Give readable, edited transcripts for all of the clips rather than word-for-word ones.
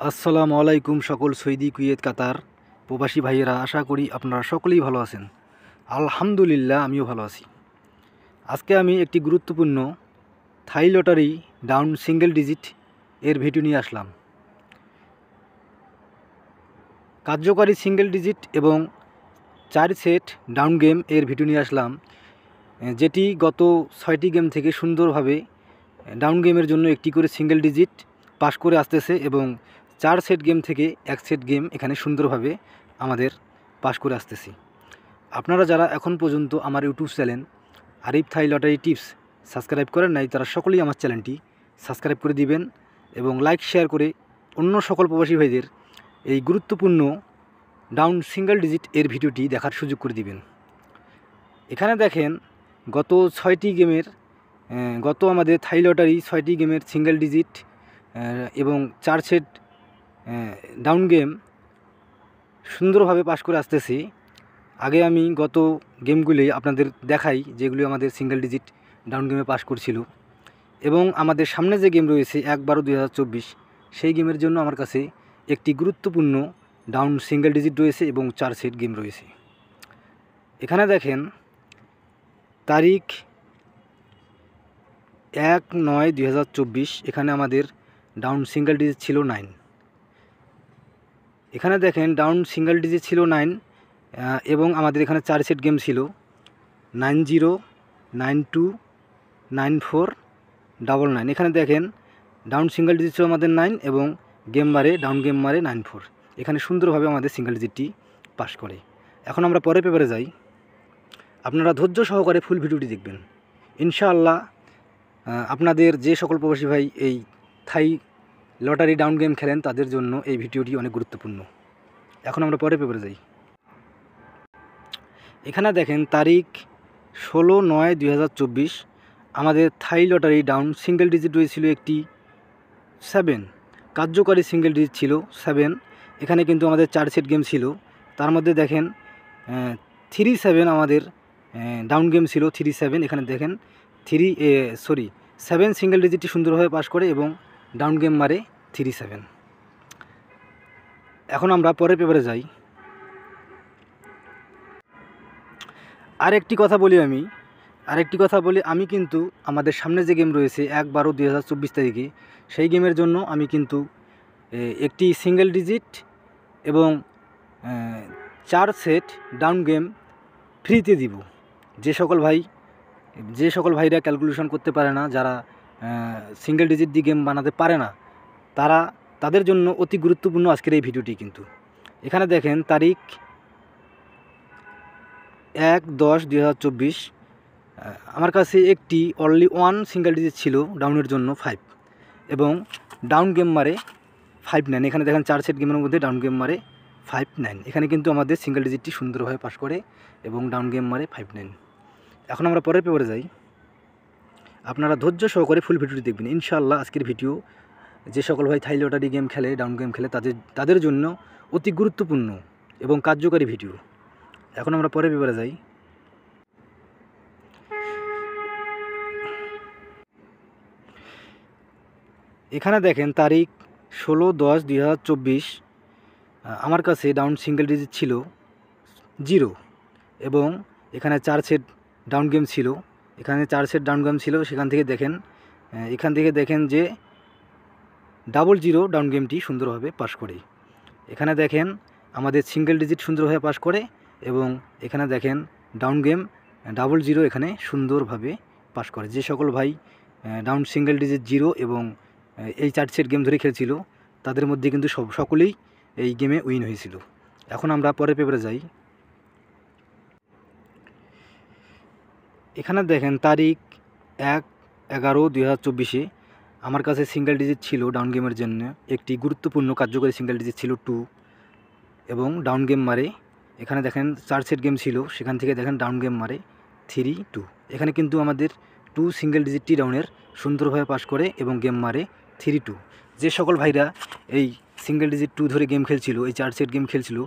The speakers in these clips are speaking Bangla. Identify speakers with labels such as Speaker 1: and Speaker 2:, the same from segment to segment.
Speaker 1: আসসালামু আলাইকুম সকল সৌদি কুয়েত কাতার প্রবাসী ভাইয়েরা, আশা করি আপনারা সকলেই ভালো আছেন। আলহামদুলিল্লাহ, আমিও ভালো আছি। আজকে আমি একটি গুরুত্বপূর্ণ থাই লটারি ডাউন সিঙ্গেল ডিজিট এর ভিডিও নিয়ে আসলাম। কার্যকারী সিঙ্গেল ডিজিট এবং 4 সেট ডাউন গেম এর ভিডিও নিয়ে আসলাম, যেটি গত 6টি গেম থেকে সুন্দরভাবে ডাউন গেমের জন্য একটি করে সিঙ্গেল ডিজিট পাস করে আসতেছে এবং 4 সেট গেম থেকে 1 সেট গেম এখানে সুন্দরভাবে আমাদের পাস করে আসতেছি। আপনারা যারা এখন পর্যন্ত আমার ইউটিউব চ্যানেল আরিফ থাই লটারি টিপস সাবস্ক্রাইব করেন নাই, তারা সকলেই আমার চ্যানেলটি সাবস্ক্রাইব করে দিবেন এবং লাইক শেয়ার করে অন্য সকল প্রবাসী ভাইদের এই গুরুত্বপূর্ণ ডাউন সিঙ্গেল ডিজিট এর ভিডিওটি দেখার সুযোগ করে দিবেন। এখানে দেখেন গত 6টি গেমের গত আমাদের থাই লটারি 6টি গেমের সিঙ্গেল ডিজিট এবং 4 সেট ডাউন গেম সুন্দরভাবে পাস করে আসতেছি। আগে আমি গত গেমগুলি আপনাদের দেখাই, যেগুলি আমাদের সিঙ্গেল ডিজিট ডাউন গেমে পাস করছিল, এবং আমাদের সামনে যে গেম রয়েছে 1/12/2024 সেই গেমের জন্য আমার কাছে একটি গুরুত্বপূর্ণ ডাউন সিঙ্গেল ডিজিট রয়েছে এবং 4 সেট গেম রয়েছে। এখানে দেখেন তারিখ 1/9/2024, এখানে আমাদের ডাউন সিঙ্গেল ডিজিট ছিল 9। এখানে দেখেন ডাউন সিঙ্গেল ডিজিট ছিল 9 এবং আমাদের এখানে 4 সেট গেম ছিল 90, 92, 94, 99। এখানে দেখেন ডাউন সিঙ্গেল ডিজিট ছিল আমাদের 9 এবং গেম মারে ডাউন গেম মারে 94। এখানে সুন্দরভাবে আমাদের সিঙ্গেল ডিজিটটি পাস করে। এখন আমরা পরের পেপারে যাই। আপনারা ধৈর্য সহকারে ফুল ভিডিওটি দেখবেন। ইনশাআল্লাহ আপনাদের যে সকল প্রবাসী ভাই এই থাই লটারি ডাউন গেম খেলেন, তাদের জন্য এই ভিডিওটি অনেক গুরুত্বপূর্ণ। এখন আমরা পরের পেপারে যাই। এখানে দেখেন তারিখ 16/9/2024, আমাদের থাই লটারি ডাউন সিঙ্গেল ডিজিট রয়েছিল একটি 7, কার্যকারী সিঙ্গেল ডিজিট ছিল 7। এখানে কিন্তু আমাদের 4 সেট গেম ছিল, তার মধ্যে দেখেন 37 আমাদের ডাউন গেম ছিল 37। এখানে দেখেন 7 সিঙ্গেল ডিজিটটি সুন্দরভাবে পাস করে এবং ডাউন গেম মারে 37। এখন আমরা পরের পেপারে যাই। আরেকটি কথা বলি আমি কিন্তু আমাদের সামনে যে গেম রয়েছে 1/12/2024 তারিখে, সেই গেমের জন্য আমি কিন্তু একটি সিঙ্গেল ডিজিট এবং 4 সেট ডাউন গেম ফ্রিতে দিব। যে সকল ভাইরা ক্যালকুলেশন করতে পারে না, যারা সিঙ্গেল ডিজিট দিয়ে গেম বানাতে পারে না, তাদের জন্য অতি গুরুত্বপূর্ণ আজকের এই ভিডিওটি। কিন্তু এখানে দেখেন তারিখ 1/10/2024, আমার কাছে একটি অনলি 1 সিঙ্গেল ডিজিট ছিল ডাউনের জন্য 5 এবং ডাউন গেম মারে 59। এখানে দেখেন 4 সেট গেমের মধ্যে ডাউন গেম মারে 59। এখানে কিন্তু আমাদের সিঙ্গেল ডিজিটটি সুন্দরভাবে পাস করে এবং ডাউন গেম মারে 59। এখন আমরা পরের পেপারে যাই। আপনারা ধৈর্য সহকারে ফুল ভিডিওটি দেখবেন। ইনশাআল্লাহ আজকের ভিডিও যে সকল ভাই থাই লটারি গেম খেলে, ডাউন গেম খেলে, তাদের জন্য অতি গুরুত্বপূর্ণ এবং কার্যকারী ভিডিও। এখন আমরা পরের পেপারে যাই। এখানে দেখেন তারিখ 16/10/2024, আমার কাছে ডাউন সিঙ্গেল ডিজিট ছিল 0 এবং এখানে 4 সেট ডাউন গেম ছিল। সেখান থেকে দেখেন যে 00 ডাউন গেমটি সুন্দরভাবে পাস করে। এখানে দেখেন আমাদের সিঙ্গেল ডিজিট সুন্দরভাবে পাস করে এবং এখানে দেখেন ডাউন গেম 00 এখানে সুন্দরভাবে পাস করে। যে সকল ভাই ডাউন সিঙ্গেল ডিজিট 0 এবং এই 4 সেট গেম ধরে খেলছিল, তাদের মধ্যে কিন্তু সকলেই এই গেমে উইন হয়েছিল। এখন আমরা পরের পেপারে যাই। এখানে দেখেন তারিখ 1/11/2024, আমার কাছে সিঙ্গেল ডিজিট ছিল ডাউন গেমের জন্য একটি গুরুত্বপূর্ণ কার্যকরী সিঙ্গেল ডিজিট ছিল 2 এবং ডাউন গেম মারে, এখানে দেখেন 4 সেট গেম ছিল, সেখান থেকে দেখেন ডাউন গেম মারে 32। এখানে কিন্তু আমাদের 2 সিঙ্গেল ডিজিটটি ডাউনের সুন্দরভাবে পাস করে এবং গেম মারে 32। যে সকল ভাইরা এই সিঙ্গেল ডিজিট 2 ধরে গেম খেলছিল, এই 4 সেট গেম খেলছিল,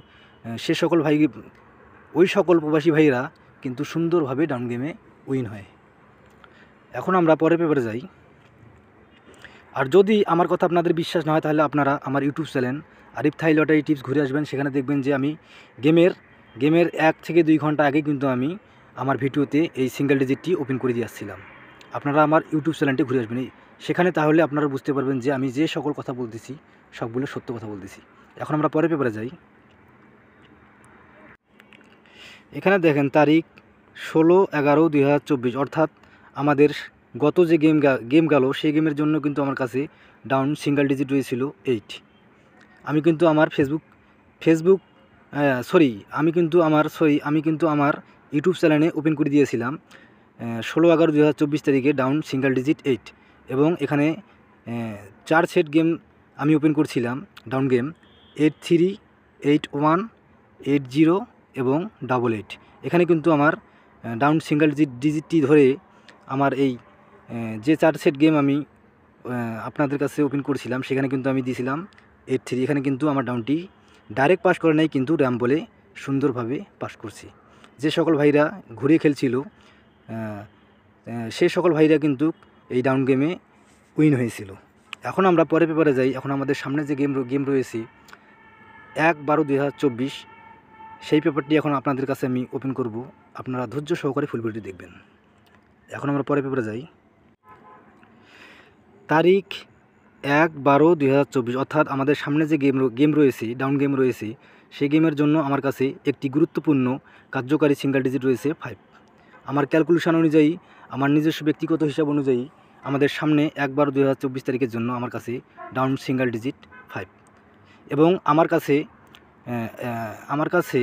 Speaker 1: ওই সকল প্রবাসী ভাইরা কিন্তু সুন্দরভাবে ডাউন গেমে উইন হয়। এখন আমরা পরের পেপারে যাই। আর যদি আমার কথা আপনাদের বিশ্বাস না হয় তাহলে আপনারা আমার ইউটিউব চ্যানেল আরিফ থাই লটারি টিপস ঘুরে আসবেন, সেখানে দেখবেন যে আমি গেমের 1 থেকে 2 ঘন্টা আগে কিন্তু আমি আমার ভিডিওতে এই সিঙ্গেল ডিজিটটি ওপেন করে দিয়ে আসছিলাম। আপনারা আমার ইউটিউব চ্যানেলটি ঘুরে আসবেন সেখানে, তাহলে আপনারা বুঝতে পারবেন যে আমি যে সকল কথা বলতেছি সবগুলো সত্য কথা বলতেছি। এখন আমরা পরের পেপারে যাই। এখানে দেখেন তারিখ 16/11/2024, অর্থাৎ আমাদের গত যে গেম গেল সেই গেমের জন্য কিন্তু আমার কাছে ডাউন সিঙ্গেল ডিজিট রয়েছিল 8। আমি কিন্তু আমার আমি কিন্তু আমার ইউটিউব চ্যানেলে ওপেন করে দিয়েছিলাম 16/11/2024 তারিখে ডাউন সিঙ্গেল ডিজিট 8, এবং এখানে 4 সেট গেম আমি ওপেন করছিলাম ডাউন গেম 83, 81, 80 এবং 88। এখানে কিন্তু আমার ডাউন সিঙ্গেল ডিজিটটি ধরে আমার এই যে 4 সেট গেম আমি আপনাদের কাছে ওপেন করছিলাম সেখানে কিন্তু আমি দিয়েছিলাম 83। এখানে কিন্তু আমার ডাউনটি ডাইরেক্ট পাস করে নাই, কিন্তু র্যাম বলে সুন্দরভাবে পাস করছি। যে সকল ভাইরা ঘুরে খেলছিল সেই সকল ভাইরা কিন্তু এই ডাউন গেমে উইন হয়েছিল। এখন আমরা পরের পেপারে যাই। এখন আমাদের সামনে যে গেম রয়েছে 1/12/2024, সেই পেপারটি এখন আপনাদের কাছে আমি ওপেন করব, আপনারা ধৈর্য সহকারে ফুল ভিডিওটি দেখবেন। এখন আমরা পরের পেপারে যাই। তারিখ 1/12/2024, অর্থাৎ আমাদের সামনে যে গেম রয়েছে ডাউন গেম রয়েছে সেই গেমের জন্য আমার কাছে একটি গুরুত্বপূর্ণ কার্যকারী সিঙ্গেল ডিজিট রয়েছে 5। আমার ক্যালকুলেশন অনুযায়ী, আমার নিজস্ব ব্যক্তিগত হিসাব অনুযায়ী আমাদের সামনে 1/12/2024 তারিখের জন্য আমার কাছে ডাউন সিঙ্গেল ডিজিট 5, এবং আমার কাছে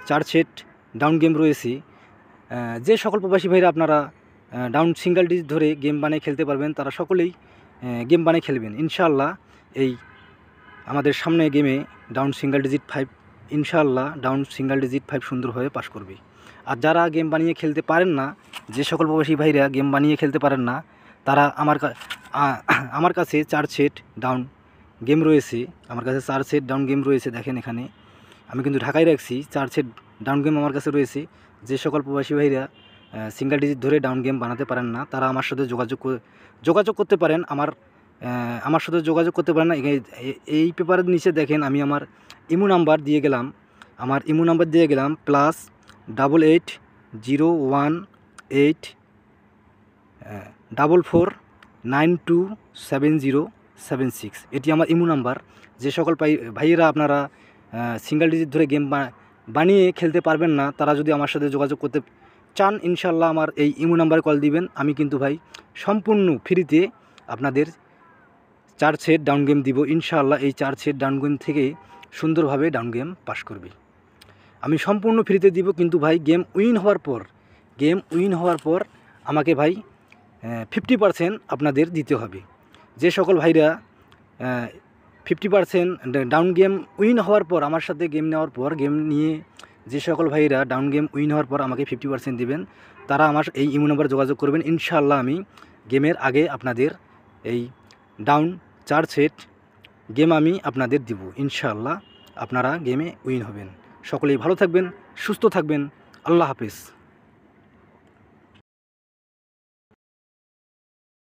Speaker 1: 4 সেট ডাউন গেম রয়েছে। যে সকল প্রবাসী ভাইরা আপনারা ডাউন সিঙ্গেল ডিজিট ধরে গেম বানিয়ে খেলতে পারবেন তারা সকলেই গেম বানিয়ে খেলবেন ইনশাআল্লাহ। এই আমাদের সামনে গেমে ডাউন সিঙ্গেল ডিজিট 5, ইনশাআল্লাহ ডাউন সিঙ্গেল ডিজিট 5 সুন্দরভাবে পাস করবে। আর যারা গেম বানিয়ে খেলতে পারেন না, যে সকল প্রবাসী ভাইরা গেম বানিয়ে খেলতে পারেন না, তারা আমার কাছে 4 সেট ডাউন গেম রয়েছে। আমার কাছে 4 সেট ডাউন গেম রয়েছে। দেখেন এখানে আমি কিন্তু ঢাকায় রাখছি, 4 সেট ডাউন গেম আমার কাছে রয়েছে। যে সকল প্রবাসী ভাইরা সিঙ্গেল ডিজিট ধরে ডাউন গেম বানাতে পারেন না তারা আমার সাথে যোগাযোগ করতে পারেন। আমার সাথে যোগাযোগ করতে পারেন না। এই পেপারের নিচে দেখেন আমি আমার ইমো নাম্বার দিয়ে গেলাম। +88 018 44 927076, এটি আমার ইমো নাম্বার। যে সকল ভাইয়েরা আপনারা সিঙ্গেল ডিজিট ধরে গেম বানিয়ে খেলতে পারবেন না তারা যদি আমার সাথে যোগাযোগ করতে চান ইনশাল্লাহ আমার এই ইমো নাম্বারে কল দিবেন। আমি কিন্তু ভাই সম্পূর্ণ ফ্রিতে আপনাদের 4 সেট ডাউন গেম দিব ইনশাআল্লাহ। এই 4 সেট ডাউন গেম থেকে সুন্দরভাবে ডাউন গেম পাস করবে। আমি সম্পূর্ণ ফ্রিতে দিব, কিন্তু ভাই গেম উইন হওয়ার পর আমাকে ভাই 50% আপনাদের দিতে হবে। যে সকল ভাইরা 50% ডাউন গেম উইন হওয়ার পর আমার সাথে গেম নেওয়ার পর যে সকল ভাইরা ডাউন গেম উইন হওয়ার পর আমাকে 50% দিবেন তারা আমার এই ইমো নাম্বারে যোগাযোগ করবেন ইনশাআল্লাহ। আমি গেমের আগে আপনাদের এই ডাউন 4 সেট গেম আমি আপনাদের দিব ইনশাআল্লাহ। আপনারা গেমে উইন হবেন। সকলেই ভালো থাকবেন, সুস্থ থাকবেন। আল্লাহ হাফেজ।